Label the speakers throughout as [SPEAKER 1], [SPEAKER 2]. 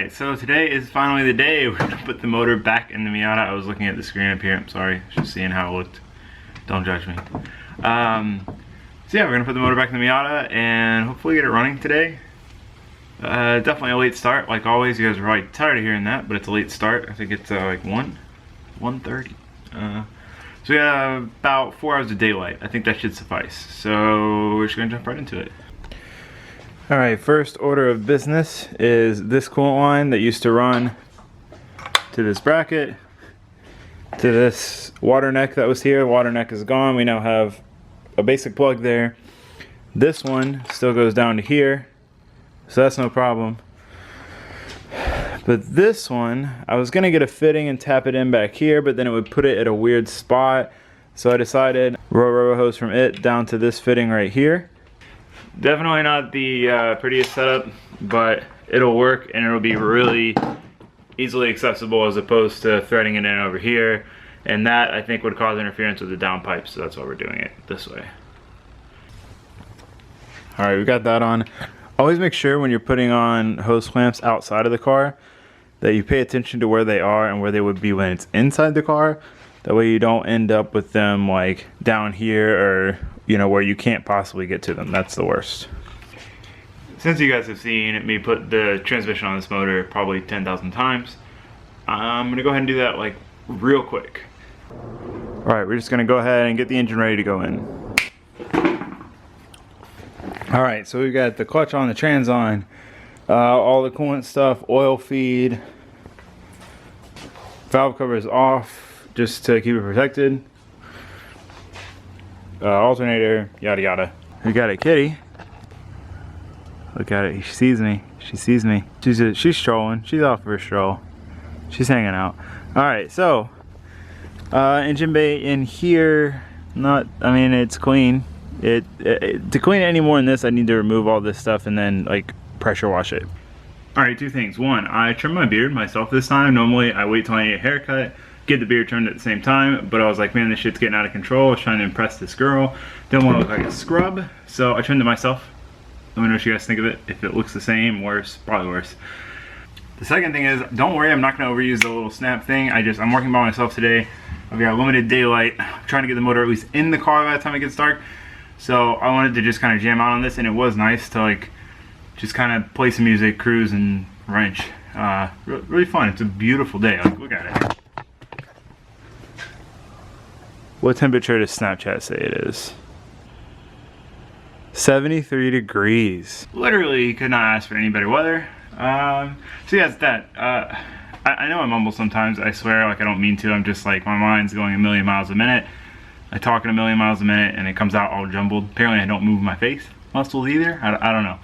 [SPEAKER 1] Alright, so today is finally the day we're gonna put the motor back in the Miata. I was looking at the screen up here, I'm sorry, just seeing how it looked. Don't judge me. So yeah, we're gonna put the motor back in the Miata and hopefully get it running today. Definitely a late start, like always. You guys are probably tired of hearing that, but it's a late start. I think it's like 1:30. So we have about 4 hours of daylight. I think that should suffice. So we're just gonna jump right into it. Alright, first order of business is this coolant line that used to run to this bracket, to this water neck that was here. Water neck is gone. We now have a basic plug there. This one still goes down to here, so that's no problem. But this one, I was gonna get a fitting and tap it in back here, but then it would put it at a weird spot. So I decided row hose from it down to this fitting right here. Definitely not the prettiest setup, but it'll work and it'll be really easily accessible as opposed to threading it in over here. And that, I think, would cause interference with the downpipe, so that's why we're doing it this way. Alright, we got that on. Always make sure when you're putting on hose clamps outside of the car that you pay attention to where they are and where they would be when it's inside the car. That way you don't end up with them like down here or, you know, where you can't possibly get to them. That's the worst. Since you guys have seen me put the transmission on this motor probably 10,000 times, I'm gonna go ahead and do that like real quick. All right, we're just gonna go ahead and get the engine ready to go in. All right, so we've got the clutch on, the trans on, all the coolant stuff, oil feed, valve cover is off just to keep it protected. Alternator, yada yada. We got a kitty. Look at it, she sees me. She sees me. She's strolling. She's off for a stroll. She's hanging out. All right, so engine bay in here. I mean, it's clean. To clean it any more than this, I need to remove all this stuff and then like pressure wash it. All right, two things. One, I trimmed my beard myself this time. Normally, I wait till I need a haircut, get the beard trimmed at the same time, but I was like, man, this shit's getting out of control. I was trying to impress this girl. Didn't want to look like a scrub, so I trimmed it myself. Let me know what you guys think of it. If it looks the same, worse, probably worse. The second thing is, don't worry, I'm not gonna overuse the little snap thing. I'm working by myself today. I've got limited daylight. I'm trying to get the motor at least in the car by the time it gets dark. So I wanted to just kind of jam out on this, and it was nice to like, just kind of play some music, cruise, and wrench. Really fun. It's a beautiful day. Like, look at it. What temperature does Snapchat say it is? 73 degrees. Literally could not ask for any better weather. So yeah, it's that. I know I mumble sometimes. I swear, like I don't mean to. I'm just like, my mind's going a million miles a minute. I talk at a million miles a minute and it comes out all jumbled. Apparently I don't move my face muscles either. I don't know.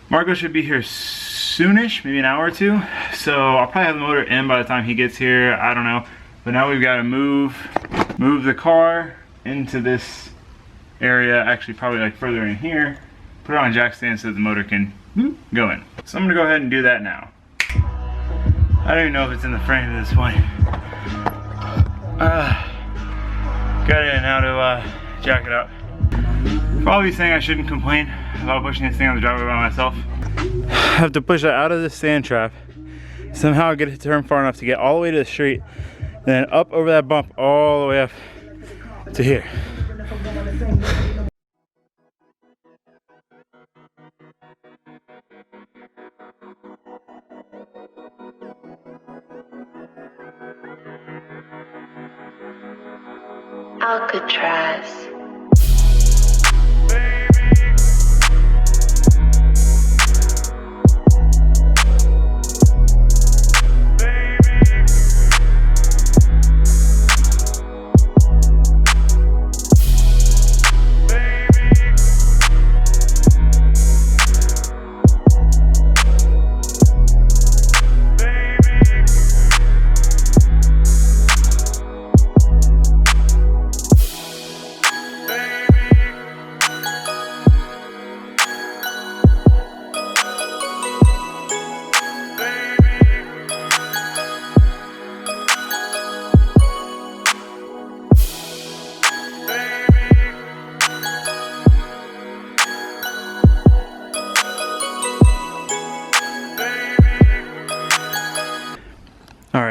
[SPEAKER 1] Marco should be here soonish, maybe an hour or two. So I'll probably have the motor in by the time he gets here. I don't know. But now we've got to move the car into this area, actually probably like further in here. Put it on a jack stand so the motor can go in. So I'm gonna go ahead and do that now. I don't even know if it's in the frame at this point. Got it now to jack it up. Probably saying I shouldn't complain about pushing this thing on the driveway by myself. I have to push it out of this sand trap, somehow get it to turn far enough to get all the way to the street, then up over that bump all the way up to here.
[SPEAKER 2] Alcatraz.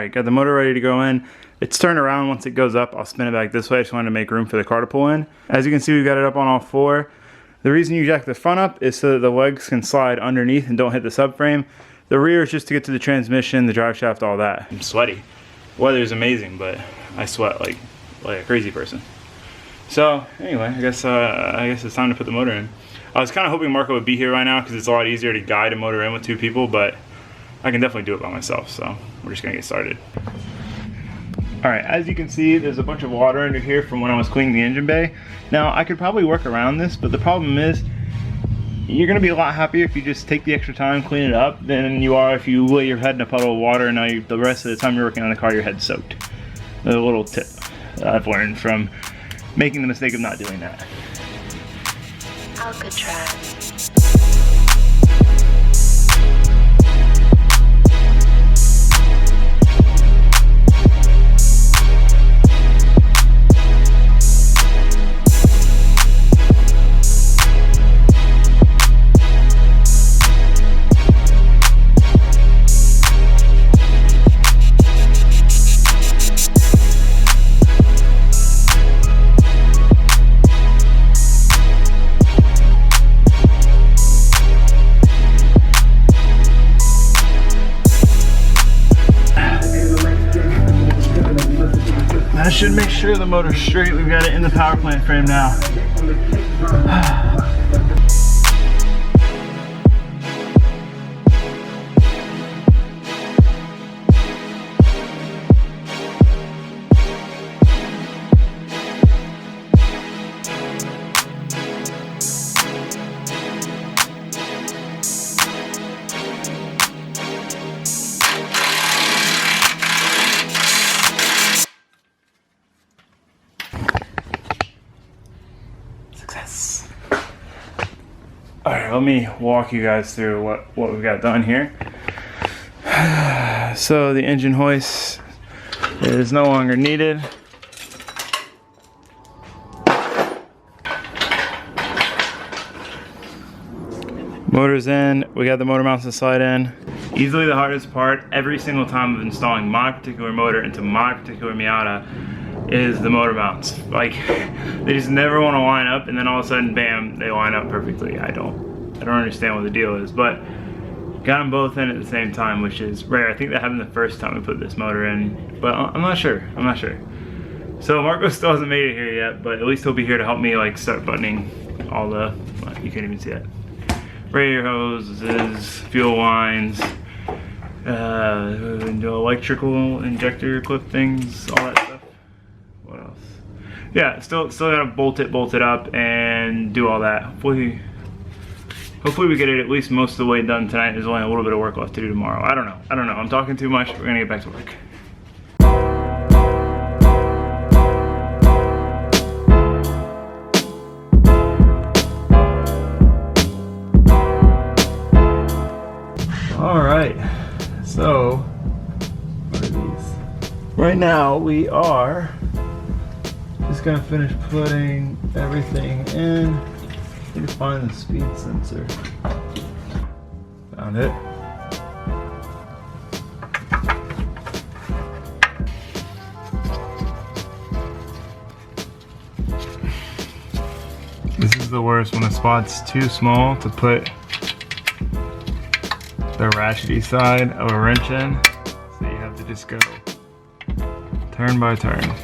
[SPEAKER 1] right, got the motor ready to go in. It's turned around. Once it goes up, I'll spin it back this way. I just wanted to make room for the car to pull in. As you can see, we've got it up on all four. The reason you jack the front up is so that the legs can slide underneath and don't hit the subframe. The rear is just to get to the transmission, the drive shaft, all that. I'm sweaty. Weather's amazing, but I sweat like a crazy person. So anyway, I guess it's time to put the motor in. I was kind of hoping Marco would be here right now because it's a lot easier to guide a motor in with two people, but I can definitely do it by myself, so we're just gonna get started. All right, as you can see, there's a bunch of water under here from when I was cleaning the engine bay. Now, I could probably work around this, but the problem is, you're gonna be a lot happier if you just take the extra time, clean it up, than you are if you lay your head in a puddle of water and now the rest of the time you're working on the car, your head's soaked. A little tip I've learned from making the mistake of not doing that.
[SPEAKER 2] Alcatraz.
[SPEAKER 1] That should make sure the motor's straight. We've got it in the power plant frame now. All right, let me walk you guys through what we've got done here. So the engine hoist is no longer needed. Motor's in, we got the motor mounts to slide in. Easily the hardest part every single time of installing my particular motor into my particular Miata is the motor mounts. Like, they just never want to line up, and then all of a sudden, bam, they line up perfectly. I don't understand what the deal is, but got them both in at the same time, which is rare. I think that happened the first time we put this motor in, but I'm not sure. So Marco still hasn't made it here yet, but at least he'll be here to help me like start buttoning all the, well, you can't even see it. Radiator hoses, fuel lines, electrical injector clip things, all that stuff. What else? Yeah, still gotta bolt it up and do all that. Hopefully we get it at least most of the way done tonight. There's only a little bit of work left to do tomorrow. I don't know. I'm talking too much. We're gonna get back to work. All right, so what are these? Right now we are just gonna finish putting everything in. I need to find the speed sensor. Found it. This is the worst, when a spot's too small to put the ratchety side of a wrench in, so you have to just go turn by turn.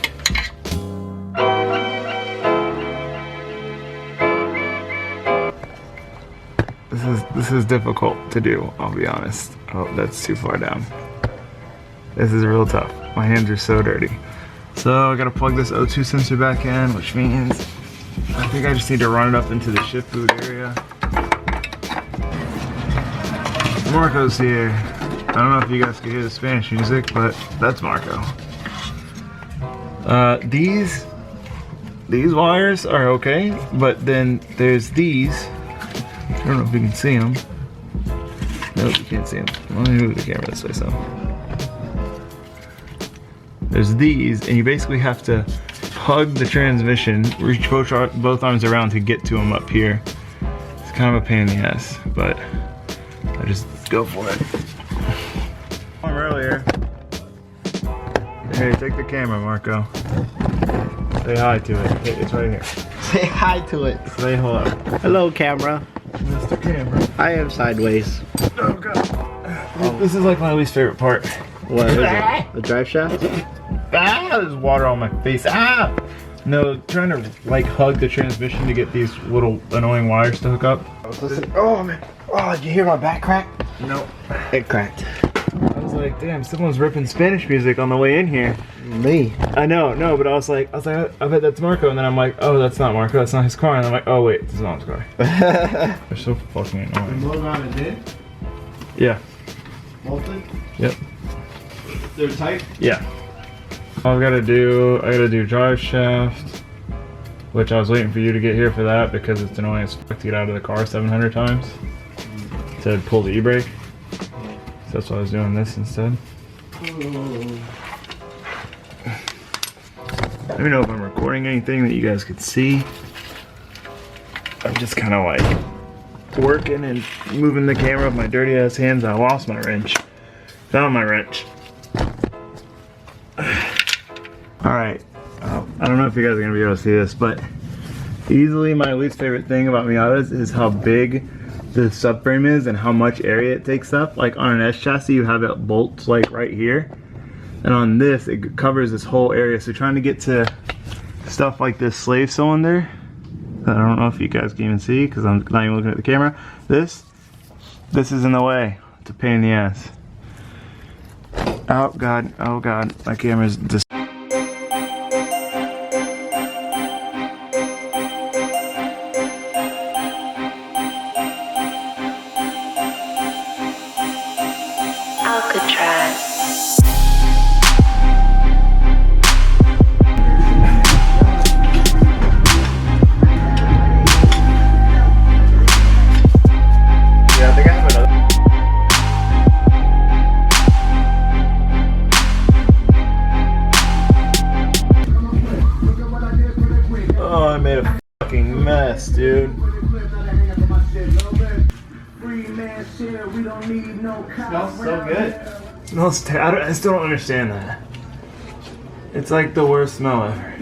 [SPEAKER 1] This is difficult to do, I'll be honest. Oh, that's too far down. This is real tough. My hands are so dirty. So I gotta plug this O2 sensor back in, which means I think I just need to run it up into the shift boot area. Marco's here. I don't know if you guys can hear the Spanish music, but that's Marco. These wires are okay, but then there's these. I don't know if you can see them. Nope, you can't see them. Let me move the camera this way, so. There's these, and you basically have to hug the transmission, reach both arms around to get to them up here. It's kind of a pain in the ass, but I just go for it. Earlier, Here, take the camera, Marco. Say hi to it. It's right here.
[SPEAKER 3] Say hi to it.
[SPEAKER 1] Say hello.
[SPEAKER 3] Hello, camera.
[SPEAKER 1] Mr. Camera.
[SPEAKER 3] I am sideways.
[SPEAKER 1] Oh, God. This is like my least favorite part.
[SPEAKER 3] What is it? The drive shaft?
[SPEAKER 1] Ah, there's water on my face. Ah! No, trying to like hug the transmission to get these little annoying wires to hook up.
[SPEAKER 3] Oh, man. Oh, did you hear my back crack?
[SPEAKER 1] No.
[SPEAKER 3] It cracked.
[SPEAKER 1] I was like, damn, someone's ripping Spanish music on the way in here.
[SPEAKER 3] Me.
[SPEAKER 1] I know, no, but I was like, I bet that's Marco, and then I'm like, oh, that's not Marco, that's not his car, and I'm like, oh wait, this is not his car. They're so fucking annoying.
[SPEAKER 3] Motor on it in?
[SPEAKER 1] Yeah.
[SPEAKER 3] Bolted?
[SPEAKER 1] Yep.
[SPEAKER 3] They're tight?
[SPEAKER 1] Yeah. I gotta do drive shaft, which I was waiting for you to get here for that because it's annoying as fuck to get out of the car 700 times to pull the e-brake. So that's why I was doing this instead. Let me know if I'm recording anything that you guys could see. I'm just kind of like working and moving the camera with my dirty ass hands. I lost my wrench. Found my wrench. Alright, I don't know if you guys are going to be able to see this, but easily my least favorite thing about Miatas is how big the subframe is and how much area it takes up. Like on an S chassis you have it bolts like right here, and on this it covers this whole area. So trying to get to stuff like this slave cylinder, I don't know if you guys can even see because I'm not even looking at the camera. This is in the way. It's a pain in the ass. Oh god, my camera's just dude. Smells so good. Smells I still don't understand that. It's like the worst smell ever.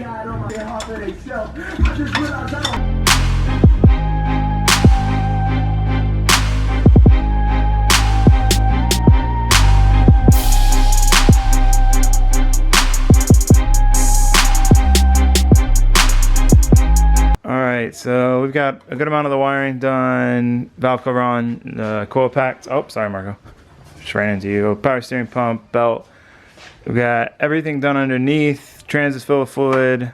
[SPEAKER 1] Alright, so we've got a good amount of the wiring done, valve cover on, coil packs. Oh, sorry Marco. Just ran into you. Power steering pump, belt. We've got everything done underneath. Trans is filled with fluid.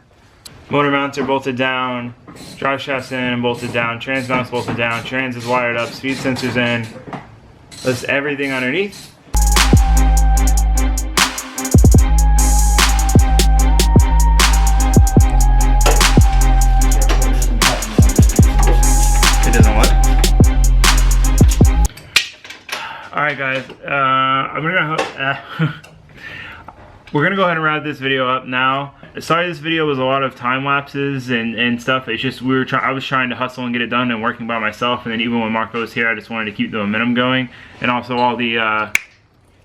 [SPEAKER 1] Motor mounts are bolted down. Drive shaft's in and bolted down. Trans mount's bolted down. Trans is wired up. Speed sensor's in. That's everything underneath. Alright guys, we're gonna go ahead and wrap this video up now. Sorry this video was a lot of time lapses and stuff. It's just I was trying to hustle and get it done and working by myself, and then even when Marco was here I just wanted to keep the momentum going, and also all the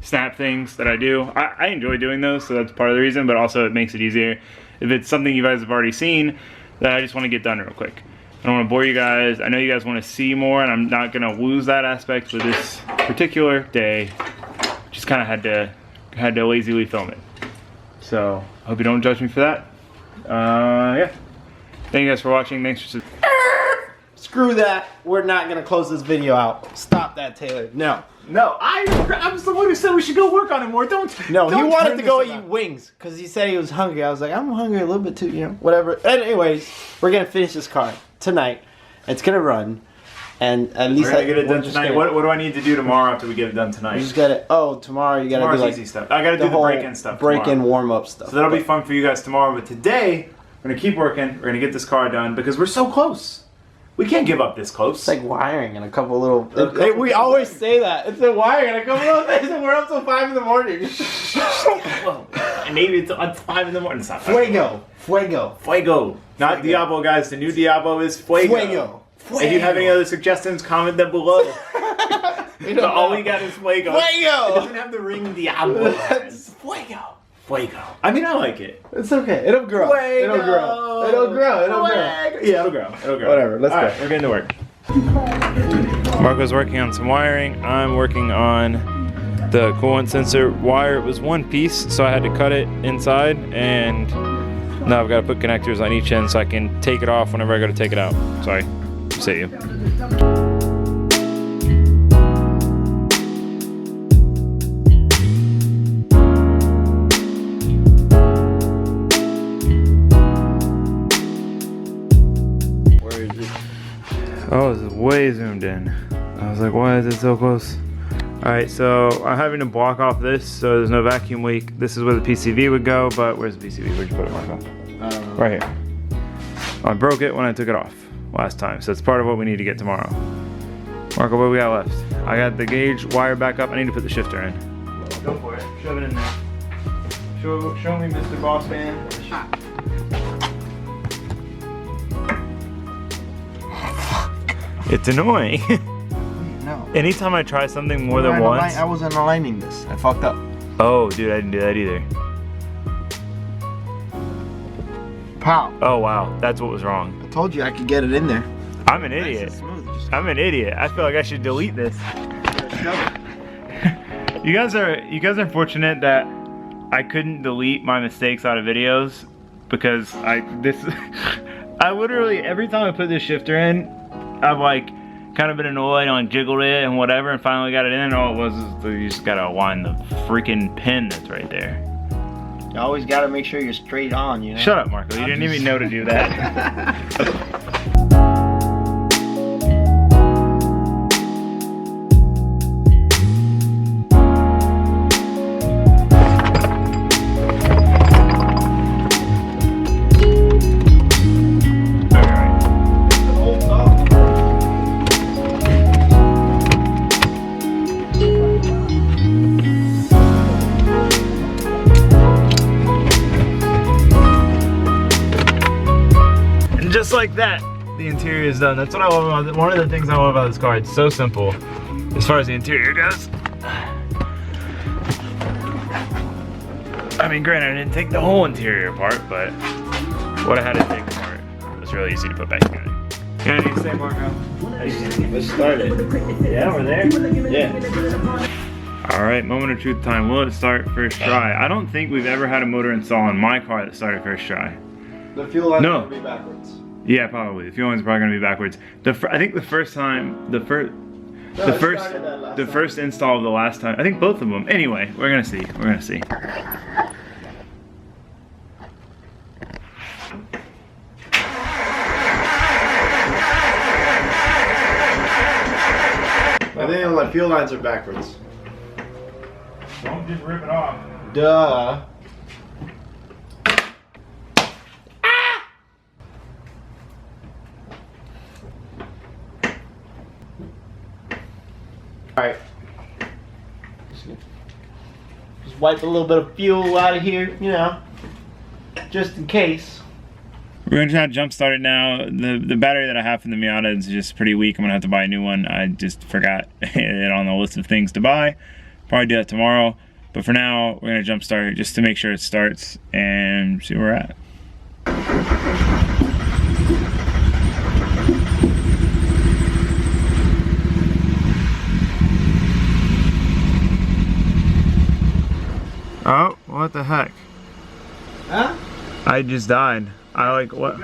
[SPEAKER 1] snap things that I do. I enjoy doing those, so that's part of the reason, but also it makes it easier if it's something you guys have already seen that I just want to get done real quick. I don't want to bore you guys. I know you guys want to see more, and I'm not going to lose that aspect with this particular day. Just kind of had to lazily film it. So, I hope you don't judge me for that. Yeah. Thank you guys for watching. Thanks for
[SPEAKER 3] Screw that. We're not going to close this video out. Stop that, Taylor. No.
[SPEAKER 1] No, I was the one who said we should go work on it more.
[SPEAKER 3] No, he wanted to go eat wings because he said he was hungry. I was like, I'm hungry a little bit too, you know, whatever. Anyways, we're going to finish this car tonight. It's going to run. And at least
[SPEAKER 1] we're going to get it done tonight. What do I need to do tomorrow after we get it done tonight?
[SPEAKER 3] You just got to, tomorrow you got to do like
[SPEAKER 1] easy stuff. I got to do the break-in stuff
[SPEAKER 3] break-in warm-up stuff.
[SPEAKER 1] So that'll be fun for you guys tomorrow. But today, we're going to keep working. We're going to get this car done because we're so close. We can't give up this close.
[SPEAKER 3] It's like wiring and a couple little... we always say that. It's a wiring and a couple little things, and we're up till 5 in the morning.
[SPEAKER 1] Well, maybe it's 5 in the morning. It's not
[SPEAKER 3] Fuego. Fuego.
[SPEAKER 1] Fuego. Not Diablo, guys. The new Diablo is Fuego.
[SPEAKER 3] Fuego. Fuego.
[SPEAKER 1] If you have any other suggestions, comment them below. All we got is Fuego.
[SPEAKER 3] Fuego.
[SPEAKER 1] It doesn't have the ring Diablo.
[SPEAKER 3] Fuego.
[SPEAKER 1] Fuego. I mean, I like it.
[SPEAKER 3] It's okay. It'll grow.
[SPEAKER 1] Fuego.
[SPEAKER 3] It'll grow. It'll grow. It'll grow.
[SPEAKER 1] Yeah, it'll grow. It'll grow.
[SPEAKER 3] Whatever. Let's go.
[SPEAKER 1] All right, we're getting to work. Marco's working on some wiring. I'm working on the coolant sensor wire. It was one piece, so I had to cut it inside, and now I've got to put connectors on each end so I can take it off whenever I go to take it out. Sorry. See you. Oh, this is way zoomed in. I was like, why is it so close? All right, so I'm having to block off this so there's no vacuum leak. This is where the PCV would go, but where's the PCV? Where'd you put it, Marco? Right here. I broke it when I took it off last time, so it's part of what we need to get tomorrow. Marco, what we got left? I got the gauge wire back up. I need to put the shifter in. Go for it. Shove it in there. Show me, Mr. Boss Man. It's annoying.
[SPEAKER 3] No.
[SPEAKER 1] Anytime I try something more than once.
[SPEAKER 3] I wasn't aligning this. I fucked up.
[SPEAKER 1] Oh, dude, I didn't do that either.
[SPEAKER 3] Pow.
[SPEAKER 1] Oh, wow. That's what was wrong.
[SPEAKER 3] I told you I could get it in there.
[SPEAKER 1] I'm an idiot. I'm an idiot. I feel like I should delete this. You guys are fortunate that I couldn't delete my mistakes out of videos because I literally every time I put this shifter in, I've like kind of been annoyed and jiggled it and whatever, and finally got it in, and all it was is you just gotta align the freaking pin that's right there.
[SPEAKER 3] You always gotta make sure you're straight on, you know?
[SPEAKER 1] Shut up, Marco. You didn't even know to do that. Just like that, the interior is done. That's what I love about it. One of the things I love about this car. It's so simple as far as the interior goes. I mean, granted, I didn't take the whole interior apart, but what I had to take apart was really easy to put back together. You got anything to say, Marco? Let's start it. Yeah, we're there? Yeah. All right, moment of truth time. Will it start first try? I don't think we've ever had a motor install on my car that started first try.
[SPEAKER 3] The fuel line's gonna be backwards.
[SPEAKER 1] Yeah, probably. The fuel line's probably gonna be backwards. I think the first time, the first install of the last time. I think both of them. Anyway, we're gonna see. We're gonna see.
[SPEAKER 3] I think the fuel lines are backwards.
[SPEAKER 1] Don't just rip it off.
[SPEAKER 3] Duh. Alright. Just wipe a little bit of fuel out of here, you know, just in case.
[SPEAKER 1] We're gonna try to jump start it now. The battery that I have from the Miata is just pretty weak. I'm gonna have to buy a new one. I just forgot it on the list of things to buy. Probably do that tomorrow. But for now, we're gonna jump start it just to make sure it starts and see where we're at. Oh, what the heck?
[SPEAKER 3] Huh?
[SPEAKER 1] I just died. I like what?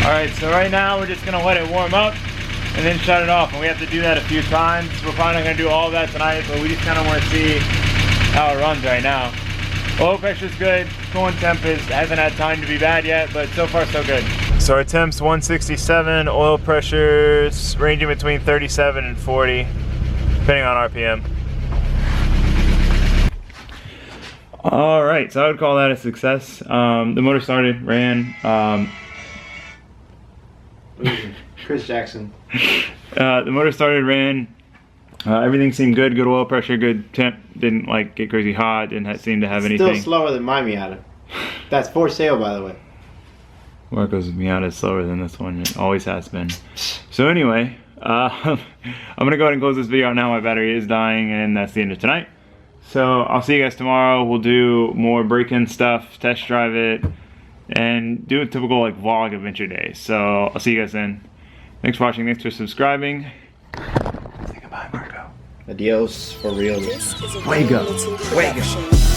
[SPEAKER 1] Alright, so right now we're just going to let it warm up and then shut it off, and we have to do that a few times. We're probably not going to do all of that tonight, but we just kind of want to see how it runs right now. Oil pressure's good, coolant temp hasn't had time to be bad yet, but so far so good. So our temps 167, oil pressures ranging between 37 and 40, depending on RPM. All right, so I would call that a success. The motor started, ran.
[SPEAKER 3] Chris Jackson.
[SPEAKER 1] The motor started, ran. Everything seemed good. Good oil pressure, good temp. Didn't like get crazy hot. Didn't seem to have anything.
[SPEAKER 3] Still slower than my Miata. That's for sale, by the way.
[SPEAKER 1] Marco's Miata is slower than this one. It always has been. So anyway, I'm gonna go ahead and close this video out now. My battery is dying, and that's the end of tonight. So I'll see you guys tomorrow. We'll do more break-in stuff, test drive it, and do a typical like vlog adventure day. So I'll see you guys then. Thanks for watching. Thanks for subscribing. Say goodbye, Marco.
[SPEAKER 3] Adios for real.
[SPEAKER 4] This is a
[SPEAKER 1] Fuego.
[SPEAKER 4] Reality
[SPEAKER 1] Fuego.
[SPEAKER 4] production.